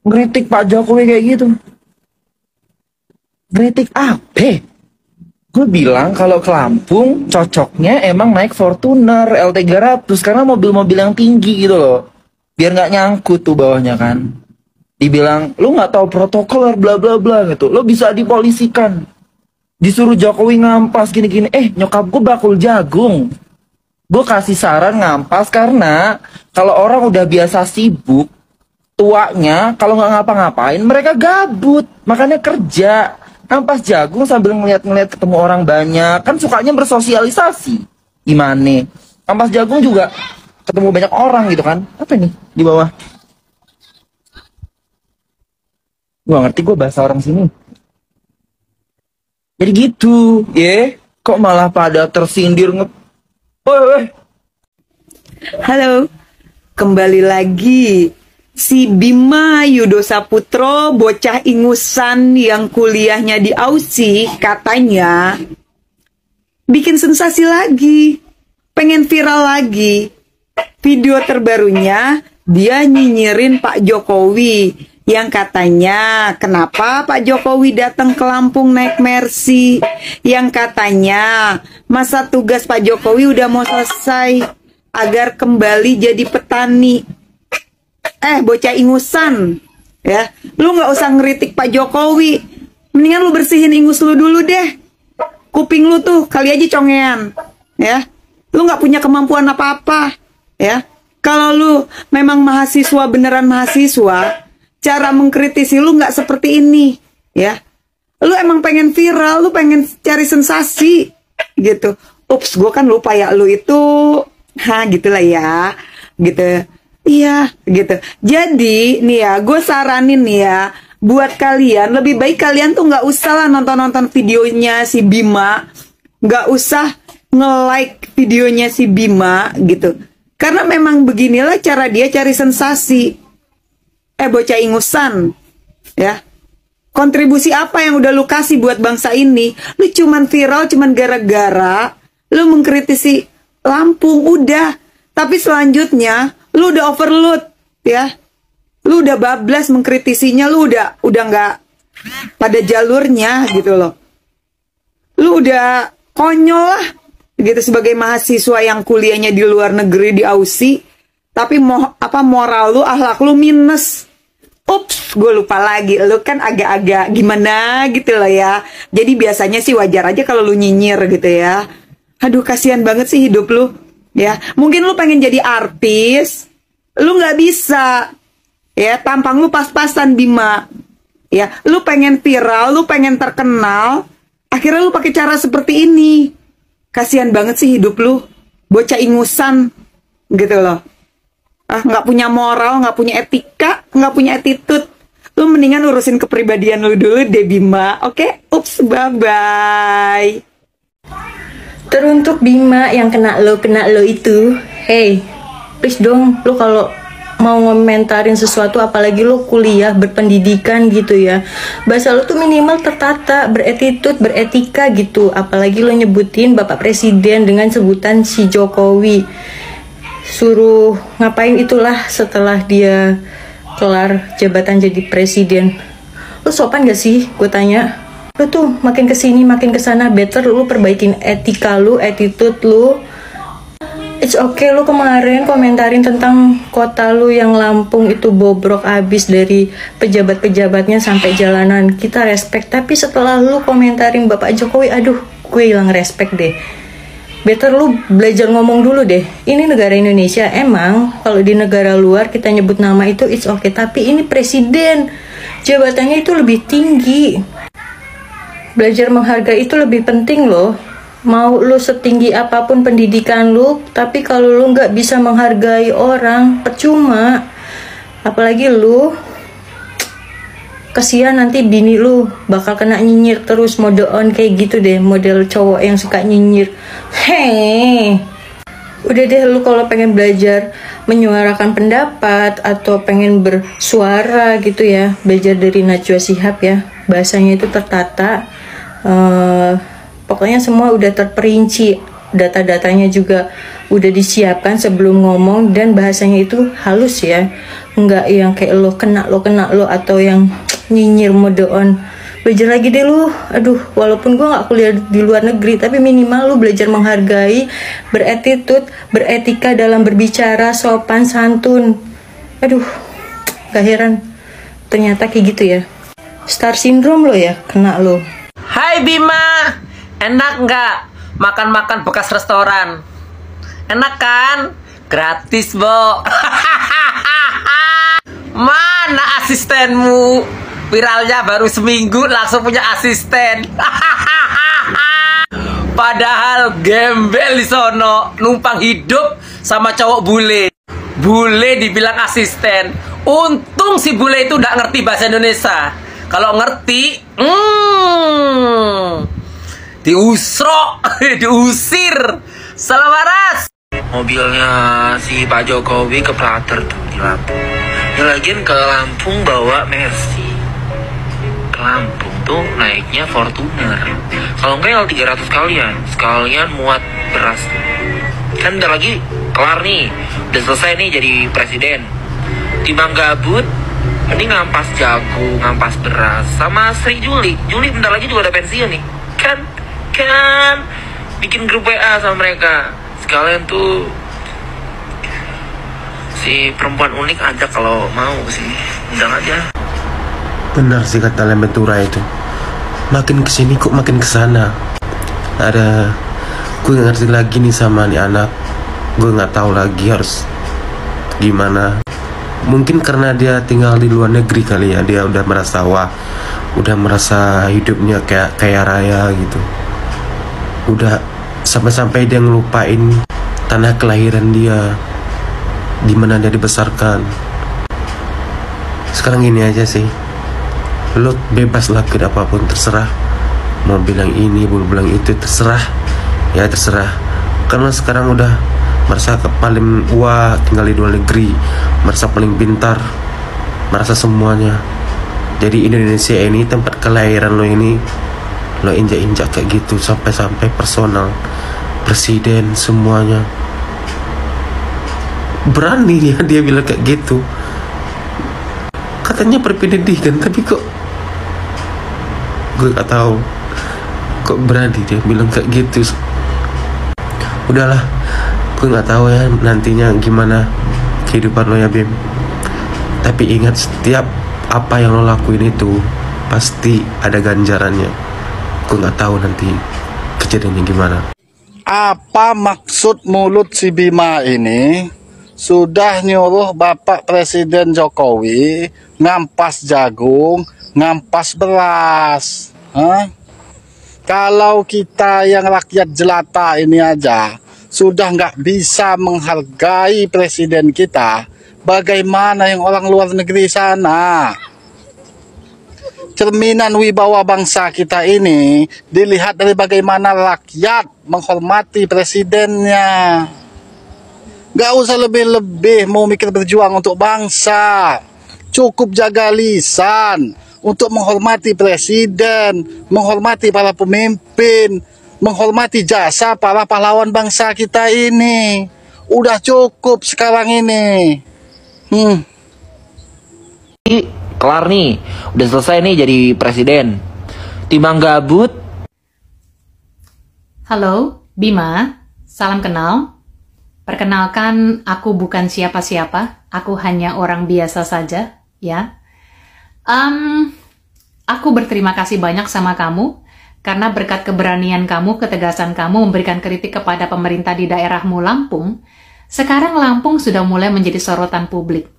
ngeritik Pak Jokowi kayak gitu. Ngeritik apa? Gue bilang kalau ke Lampung cocoknya emang naik Fortuner L300 karena mobil-mobil yang tinggi gitu loh. Biar nggak nyangkut tuh bawahnya kan. Dibilang lu nggak tahu protokol bla bla bla gitu. Lo bisa dipolisikan. Disuruh Jokowi ngampas gini-gini. Nyokap gue bakul jagung. Gue kasih saran ngampas karena kalau orang udah biasa sibuk, tuanya kalau nggak ngapa-ngapain mereka gabut, makanya kerja. Ngampas jagung sambil ngeliat-ngeliat ketemu orang banyak, kan sukanya bersosialisasi. Gimana? Ngampas jagung juga ketemu banyak orang gitu kan. Apa nih di bawah? Gua ngerti gue bahasa orang sini. Jadi gitu, ya. Kok malah pada tersindir Woi. Halo, kembali lagi. Si Bima Yudo Saputro, bocah ingusan yang kuliahnya di Aussie, katanya bikin sensasi lagi, pengen viral lagi. Video terbarunya dia nyinyirin Pak Jokowi yang katanya kenapa Pak Jokowi datang ke Lampung naik Mercy, yang katanya masa tugas Pak Jokowi udah mau selesai agar kembali jadi petani. Bocah ingusan, ya, lu nggak usah ngeritik Pak Jokowi, mendingan lu bersihin ingus lu dulu deh. Kuping lu tuh kali aja congean, ya. Lu nggak punya kemampuan apa-apa, ya. Kalau lu memang mahasiswa beneran mahasiswa, cara mengkritisi lu nggak seperti ini, ya. Lu emang pengen viral, lu pengen cari sensasi, gitu. Ups, gue kan lupa ya, lu itu, gitulah ya, gitu. Iya, gitu. Jadi, nih ya, gue saranin nih ya, buat kalian, lebih baik kalian tuh nggak usah lah nonton-nonton videonya si Bima, nggak usah nge-like videonya si Bima, gitu. Karena memang beginilah cara dia cari sensasi. Bocah ingusan, ya. Kontribusi apa yang udah lu kasih buat bangsa ini? Lu cuman viral, cuman gara-gara lu mengkritisi Lampung, udah. Tapi selanjutnya lu udah overload, ya. Lu udah bablas mengkritisinya, lu udah nggak pada jalurnya gitu loh. Lu udah konyol lah gitu sebagai mahasiswa yang kuliahnya di luar negeri di Aussie, tapi moral lu, akhlak lu minus. Ups, gue lupa lagi, lu kan agak-agak gimana gitu loh ya. Jadi biasanya sih wajar aja kalau lu nyinyir gitu ya. Aduh, kasihan banget sih hidup lu. Ya, mungkin lu pengen jadi artis, lu nggak bisa, ya, tampang lu pas-pasan Bima, ya, lu pengen viral, lu pengen terkenal, akhirnya lu pakai cara seperti ini, kasihan banget sih hidup lu, bocah ingusan, gitu loh, nggak punya moral, nggak punya etika, nggak punya attitude, lu mendingan urusin kepribadian lu dulu deh Bima, oke? Ups, bye-bye. Teruntuk Bima yang kena lo itu, hey, please dong, lo kalau mau ngomentarin sesuatu, apalagi lo kuliah berpendidikan gitu ya, bahasa lo tuh minimal tertata, beretitude, beretika gitu. Apalagi lo nyebutin Bapak Presiden dengan sebutan si Jokowi, suruh ngapain itulah setelah dia kelar jabatan jadi presiden. Lo sopan gak sih, gue tanya? Lu tuh makin kesini makin kesana, better lu perbaikin etika lu, attitude lu. It's okay lu kemarin komentarin tentang kota lu yang Lampung itu bobrok abis dari pejabat-pejabatnya sampai jalanan, kita respect. Tapi setelah lu komentarin Bapak Jokowi, aduh, gue hilang respect deh. Better lu belajar ngomong dulu deh. Ini negara Indonesia, emang kalau di negara luar kita nyebut nama itu it's okay, tapi ini presiden, jabatannya itu lebih tinggi. Belajar menghargai itu lebih penting loh. Mau lu setinggi apapun pendidikan lu, tapi kalau lu nggak bisa menghargai orang, percuma. Apalagi lu, kasihan nanti bini lu bakal kena nyinyir terus, mode on kayak gitu deh, model cowok yang suka nyinyir. Hei, udah deh, lu kalau pengen belajar menyuarakan pendapat atau pengen bersuara gitu ya, belajar dari Najwa Shihab ya, bahasanya itu tertata. Pokoknya semua udah terperinci, data-datanya juga udah disiapkan sebelum ngomong, dan bahasanya itu halus ya. nggak yang kayak lo kena lo atau yang nyinyir mode on. Belajar lagi deh lu. Aduh, walaupun gue nggak kuliah di luar negeri, tapi minimal lu belajar menghargai, beretitude, beretika dalam berbicara, sopan santun. Aduh, gak heran ternyata kayak gitu ya. Star syndrome lo ya, kena lo. Hai Bima, enak nggak makan-makan bekas restoran? Enak kan? Gratis, Bo. Mana asistenmu? Viralnya baru seminggu langsung punya asisten. Padahal gembel di sono, numpang hidup sama cowok bule. Bule dibilang asisten. Untung si bule itu nggak ngerti bahasa Indonesia. Kalau ngerti, diusrok, diusir. Salam waras. Mobilnya si Pak Jokowi ke Prater tuh di Lampung. Ya lagian ke Lampung bawa Mercy. Ke Lampung tuh naiknya Fortuner. Kalau enggak ya 300 sekalian muat beras. Kan bentar lagi kelar nih, udah selesai nih jadi presiden. Timbang gabut, mending ngampas jagung, ngampas beras. Sama Sri Juli bentar lagi juga ada pensiun nih. Kan bikin grup WA sama mereka. Sekalian tuh si perempuan unik ajak kalau mau sih, undang aja. Benar sih kata Lembetura itu. Makin kesini kok makin kesana. Gue gak ngerti lagi nih sama nih anak. Gue gak tahu lagi harus gimana. Mungkin karena dia tinggal di luar negeri kali ya. Dia udah merasa udah merasa hidupnya kayak kaya raya gitu. Udah sampai-sampai dia ngelupain tanah kelahiran dia, di mana dia dibesarkan. Sekarang gini aja sih, lo bebas lakuin apapun, terserah. Mau bilang ini, mau bilang itu, terserah. Ya terserah. Karena sekarang udah merasa paling wah, tinggal di luar negeri, merasa paling pintar, merasa semuanya. Jadi Indonesia ini tempat kelahiran lo ini, lo injak-injak kayak gitu sampai-sampai personal, presiden, semuanya. Berani dia bilang kayak gitu. Katanya berpendidikan, tapi kok gue gak tahu kok berani dia bilang kayak gitu. Udahlah, gue gak tahu ya nantinya gimana kehidupan lo ya Bim. Tapi ingat, setiap apa yang lo lakuin itu pasti ada ganjarannya. Gue gak tahu nanti kejadiannya gimana. Apa maksud mulut si Bima ini? Sudah nyuruh Bapak Presiden Jokowi ngampas jagung, ngampas beras. Hah? Kalau kita yang rakyat jelata ini aja sudah nggak bisa menghargai presiden kita, bagaimana yang orang luar negeri sana? Cerminan wibawa bangsa kita ini dilihat dari bagaimana rakyat menghormati presidennya. Gak usah lebih-lebih mau mikir berjuang untuk bangsa. Cukup jaga lisan untuk menghormati presiden, menghormati para pemimpin, menghormati jasa para pahlawan bangsa kita ini. Udah cukup sekarang ini. Kelar nih, udah selesai nih jadi presiden. Timbang gabut. Halo, Bima. Salam kenal. Perkenalkan, aku bukan siapa-siapa. Aku hanya orang biasa saja, ya. Aku berterima kasih banyak sama kamu karena berkat keberanian kamu, ketegasan kamu memberikan kritik kepada pemerintah di daerahmu Lampung. Sekarang Lampung sudah mulai menjadi sorotan publik.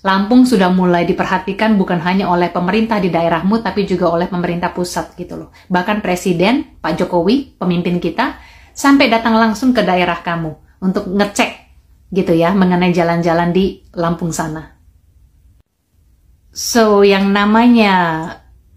Lampung sudah mulai diperhatikan bukan hanya oleh pemerintah di daerahmu, tapi juga oleh pemerintah pusat gitu loh. Bahkan Presiden, Pak Jokowi, pemimpin kita, sampai datang langsung ke daerah kamu untuk ngecek gitu ya, mengenai jalan-jalan di Lampung sana. So, yang namanya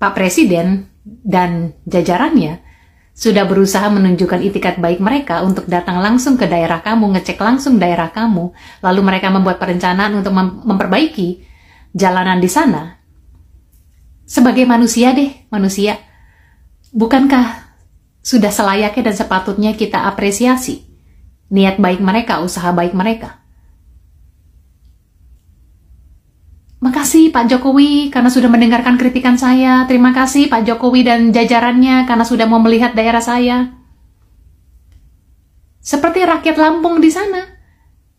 Pak Presiden dan jajarannya sudah berusaha menunjukkan itikat baik mereka untuk datang langsung ke daerah kamu, ngecek langsung daerah kamu, lalu mereka membuat perencanaan untuk memperbaiki jalanan di sana. Sebagai manusia deh, manusia, bukankah sudah selayaknya dan sepatutnya kita apresiasi niat baik mereka, usaha baik mereka? Makasih Pak Jokowi karena sudah mendengarkan kritikan saya. Terima kasih Pak Jokowi dan jajarannya karena sudah mau melihat daerah saya. Seperti rakyat Lampung di sana.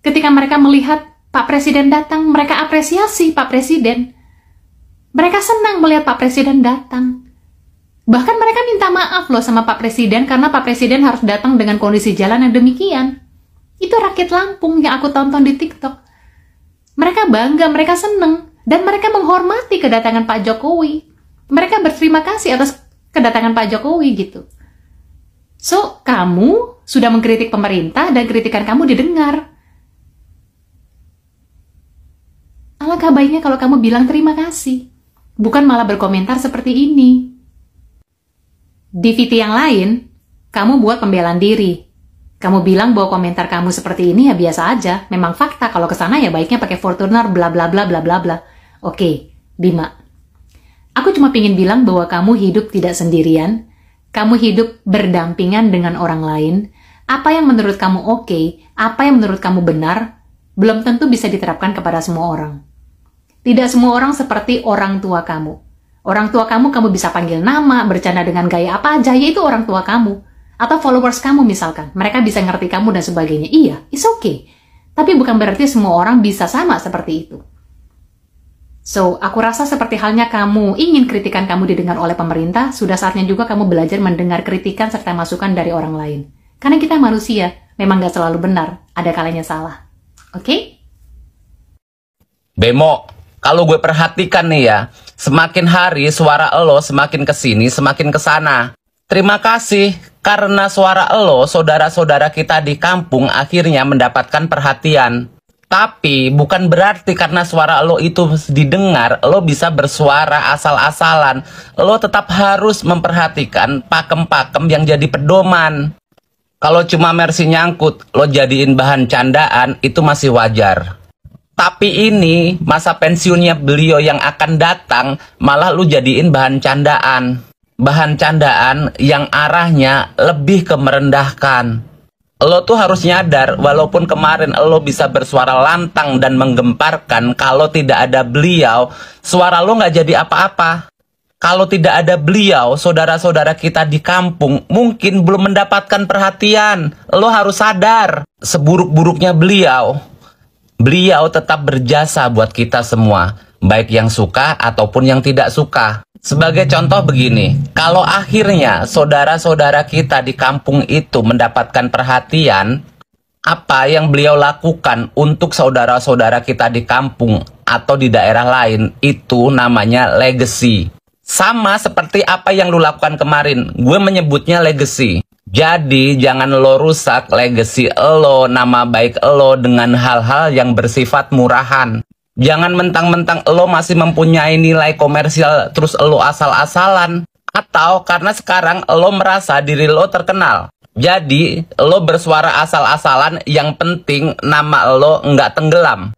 Ketika mereka melihat Pak Presiden datang, mereka apresiasi Pak Presiden. Mereka senang melihat Pak Presiden datang. Bahkan mereka minta maaf loh sama Pak Presiden karena Pak Presiden harus datang dengan kondisi jalan yang demikian. Itu rakyat Lampung yang aku tonton di TikTok. Mereka bangga, mereka senang. Dan mereka menghormati kedatangan Pak Jokowi. Mereka berterima kasih atas kedatangan Pak Jokowi gitu. So, kamu sudah mengkritik pemerintah dan kritikan kamu didengar. Alangkah baiknya kalau kamu bilang terima kasih. Bukan malah berkomentar seperti ini. Di VT yang lain, kamu buat pembelaan diri. Kamu bilang bahwa komentar kamu seperti ini ya biasa aja. Memang fakta, kalau kesana ya baiknya pakai Fortuner bla bla bla bla bla bla. Oke, Bima. Aku cuma pingin bilang bahwa kamu hidup tidak sendirian. Kamu hidup berdampingan dengan orang lain. Apa yang menurut kamu oke, apa yang menurut kamu benar, belum tentu bisa diterapkan kepada semua orang. Tidak semua orang seperti orang tua kamu. Orang tua kamu bisa panggil nama, bercanda dengan gaya apa aja, yaitu orang tua kamu. Atau followers kamu misalkan. Mereka bisa ngerti kamu dan sebagainya. Iya, it's okay. Tapi bukan berarti semua orang bisa sama seperti itu. So, aku rasa seperti halnya kamu ingin kritikan kamu didengar oleh pemerintah, sudah saatnya juga kamu belajar mendengar kritikan serta masukan dari orang lain. Karena kita manusia, memang gak selalu benar, ada kalanya salah. Oke? Bemo, kalau gue perhatikan nih ya, semakin hari suara lo semakin kesini, semakin kesana. Terima kasih, karena suara lo, saudara-saudara kita di kampung akhirnya mendapatkan perhatian. Tapi bukan berarti karena suara lo itu didengar, lo bisa bersuara asal-asalan. Lo tetap harus memperhatikan pakem-pakem yang jadi pedoman. Kalau cuma Mercy nyangkut, lo jadiin bahan candaan, itu masih wajar. Tapi ini, masa pensiunnya beliau yang akan datang, malah lo jadiin bahan candaan. Bahan candaan yang arahnya lebih ke merendahkan. Lo tuh harus nyadar, walaupun kemarin lo bisa bersuara lantang dan menggemparkan, kalau tidak ada beliau, suara lo nggak jadi apa-apa. Kalau tidak ada beliau, saudara-saudara kita di kampung mungkin belum mendapatkan perhatian. Lo harus sadar, seburuk-buruknya beliau, beliau tetap berjasa buat kita semua, baik yang suka ataupun yang tidak suka. Sebagai contoh begini, kalau akhirnya saudara-saudara kita di kampung itu mendapatkan perhatian, apa yang beliau lakukan untuk saudara-saudara kita di kampung atau di daerah lain, itu namanya legacy. Sama seperti apa yang lu lakukan kemarin, gue menyebutnya legacy. Jadi jangan lo rusak legacy lo, nama baik lo dengan hal-hal yang bersifat murahan. Jangan mentang-mentang lo masih mempunyai nilai komersial terus lo asal-asalan. Atau karena sekarang lo merasa diri lo terkenal, jadi lo bersuara asal-asalan, yang penting nama lo nggak tenggelam.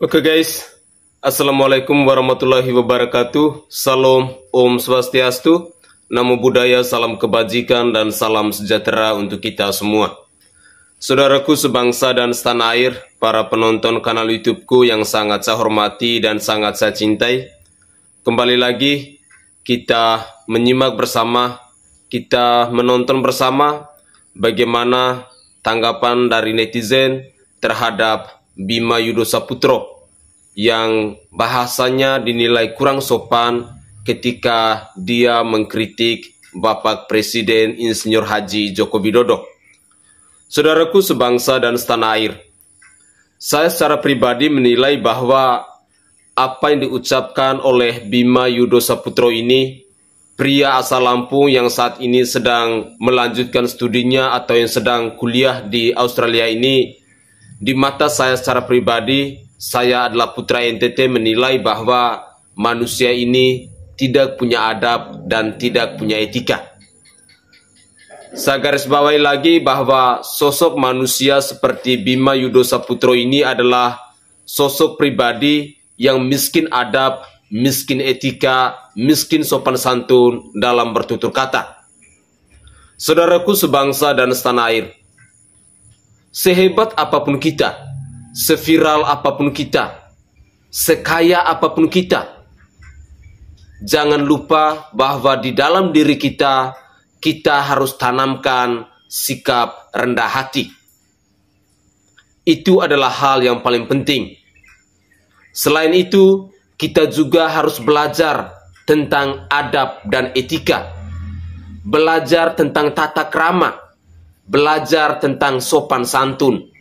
Oke guys, Assalamualaikum warahmatullahi wabarakatuh. Salam, Om Swastiastu, Namo Buddhaya, salam kebajikan dan salam sejahtera untuk kita semua. Saudaraku sebangsa dan setanah air, para penonton kanal YouTubeku yang sangat saya hormati dan sangat saya cintai. Kembali lagi kita menyimak bersama, kita menonton bersama bagaimana tanggapan dari netizen terhadap Bima Yudho Saputro yang bahasanya dinilai kurang sopan ketika dia mengkritik Bapak Presiden Insinyur Haji Joko Widodo. Saudaraku sebangsa dan setanah air, saya secara pribadi menilai bahwa apa yang diucapkan oleh Bima Yudho Saputro ini, pria asal Lampung yang saat ini sedang melanjutkan studinya atau yang sedang kuliah di Australia ini, di mata saya secara pribadi, saya adalah putra NTT menilai bahwa manusia ini tidak punya adab dan tidak punya etika. Saya garis bawahi lagi bahwa sosok manusia seperti Bima Yudho Saputro ini adalah sosok pribadi yang miskin adab, miskin etika, miskin sopan santun dalam bertutur kata. Saudaraku sebangsa dan setanah air, sehebat apapun kita, seviral apapun kita, sekaya apapun kita, jangan lupa bahwa di dalam diri kita, kita harus tanamkan sikap rendah hati. Itu adalah hal yang paling penting. Selain itu, kita juga harus belajar tentang adab dan etika, belajar tentang tata krama, belajar tentang sopan santun.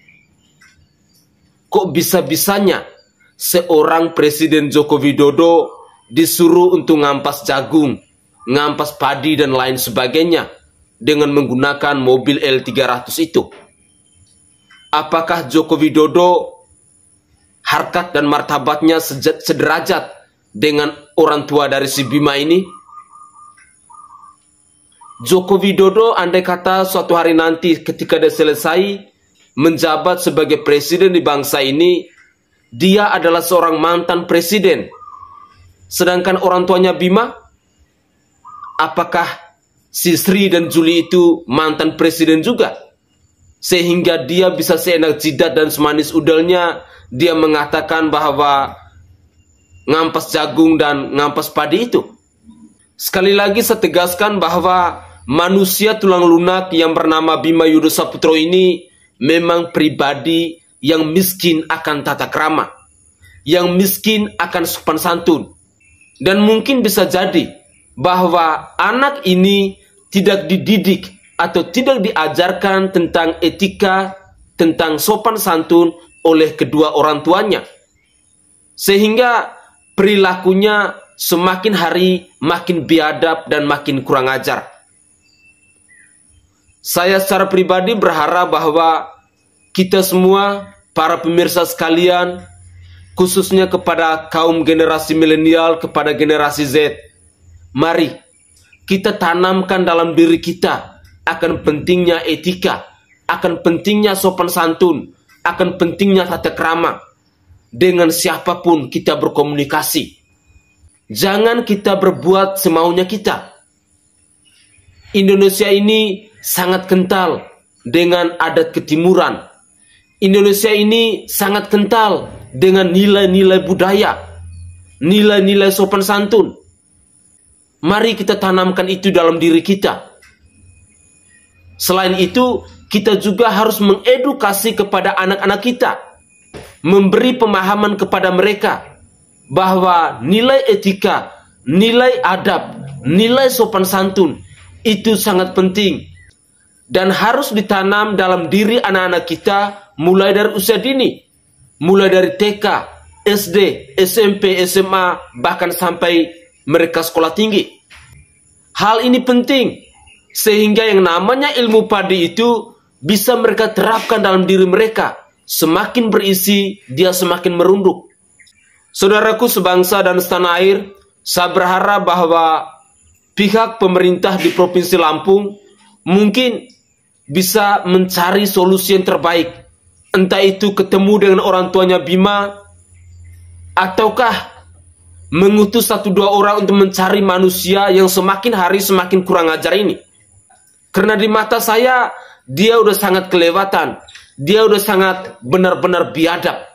Kok bisa-bisanya seorang Presiden Joko Widodo disuruh untuk ngampas jagung, ngampas padi dan lain sebagainya dengan menggunakan mobil L300 itu? Apakah Joko Widodo harkat dan martabatnya sederajat dengan orang tua dari si Bima ini? Joko Widodo andai kata suatu hari nanti ketika dia selesai menjabat sebagai presiden di bangsa ini, dia adalah seorang mantan presiden. Sedangkan orang tuanya Bima, apakah si Sri dan Juli itu mantan presiden juga? Sehingga dia bisa seenak jidat dan semanis udalnya dia mengatakan bahwa ngampas jagung dan ngampas padi itu. Sekali lagi saya tegaskan bahwa manusia tulang lunak yang bernama Bima Yudho Saputro ini memang pribadi yang miskin akan tata krama, yang miskin akan sopan santun. Dan mungkin bisa jadi bahwa anak ini tidak dididik atau tidak diajarkan tentang etika, tentang sopan santun oleh kedua orang tuanya. Sehingga perilakunya semakin hari makin biadab dan makin kurang ajar. Saya secara pribadi berharap bahwa kita semua, para pemirsa sekalian, khususnya kepada kaum generasi milenial, kepada generasi Z, mari kita tanamkan dalam diri kita akan pentingnya etika, akan pentingnya sopan santun, akan pentingnya tata krama. Dengan siapapun kita berkomunikasi, jangan kita berbuat semaunya kita. Indonesia ini sangat kental dengan adat ketimuran. Indonesia ini sangat kental dengan nilai-nilai budaya, nilai-nilai sopan santun. Mari kita tanamkan itu dalam diri kita. Selain itu, kita juga harus mengedukasi kepada anak-anak kita, memberi pemahaman kepada mereka bahwa nilai etika, nilai adab, nilai sopan santun itu sangat penting dan harus ditanam dalam diri anak-anak kita mulai dari usia dini, mulai dari TK, SD, SMP, SMA, bahkan sampai mereka sekolah tinggi. Hal ini penting sehingga yang namanya ilmu padi itu bisa mereka terapkan dalam diri mereka. Semakin berisi, dia semakin merunduk. Saudaraku sebangsa dan setanah air, saya berharap bahwa pihak pemerintah di Provinsi Lampung mungkin bisa mencari solusi yang terbaik. Entah itu ketemu dengan orang tuanya Bima, Ataukah mengutus 1-2 orang untuk mencari manusia yang semakin hari semakin kurang ajar ini? Karena di mata saya, dia udah sangat kelewatan. Dia udah sangat benar-benar biadab.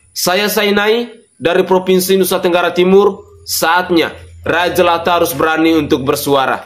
Saya Sainai dari Provinsi Nusa Tenggara Timur. Saatnya Raja Jelata harus berani untuk bersuara.